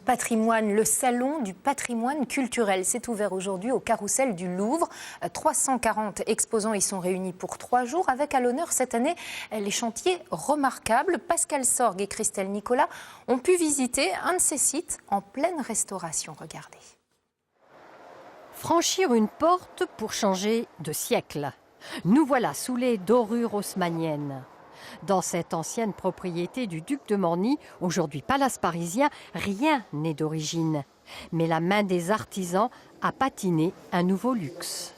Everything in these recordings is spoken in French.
patrimoine, le salon du patrimoine culturel. C'est ouvert aujourd'hui au Carrousel du Louvre. 340 exposants y sont réunis pour 3 jours, avec à l'honneur cette année les chantiers remarquables. Pascal Sorgue et Christelle Nicolas ont pu visiter un de ces sites en pleine restauration. Regardez. Franchir une porte pour changer de siècle. Nous voilà sous les dorures haussmanniennes. Dans cette ancienne propriété du duc de Morny, aujourd'hui palace parisien, rien n'est d'origine. Mais la main des artisans a patiné un nouveau luxe.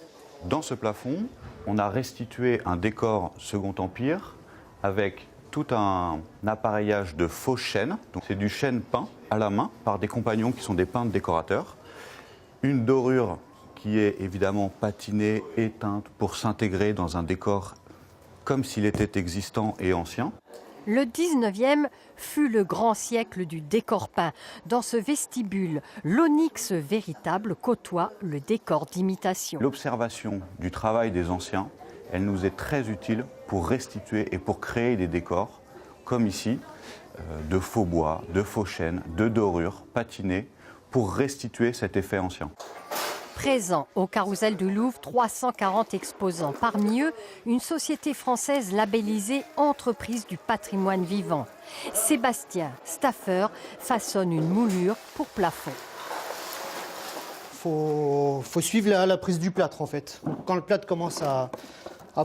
Dans ce plafond, on a restitué un décor Second Empire avec tout un appareillage de faux chêne. C'est du chêne peint à la main par des compagnons qui sont des peintres décorateurs. Une dorure qui est évidemment patinée, éteinte pour s'intégrer dans un décor comme s'il était existant et ancien. Le 19e fut le grand siècle du décor peint. Dans ce vestibule, l'onyx véritable côtoie le décor d'imitation. L'observation du travail des anciens, elle nous est très utile pour restituer et pour créer des décors, comme ici, de faux bois, de faux chêne, de dorures patinées, pour restituer cet effet ancien. Présent au Carrousel du Louvre, 340 exposants. Parmi eux, une société française labellisée Entreprise du patrimoine vivant. Sébastien Staffer façonne une moulure pour plafond. Faut suivre la prise du plâtre en fait. Quand le plâtre commence à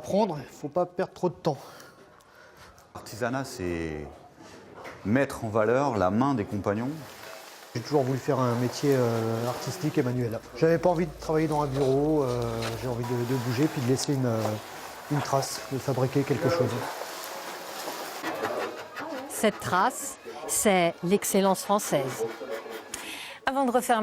prendre, il ne faut pas perdre trop de temps. L'artisanat, c'est mettre en valeur la main des compagnons. J'ai toujours voulu faire un métier artistique et manuel. J'avais pas envie de travailler dans un bureau, j'ai envie de bouger puis de laisser une trace, de fabriquer quelque chose. Cette trace, c'est l'excellence française. Avant de refermer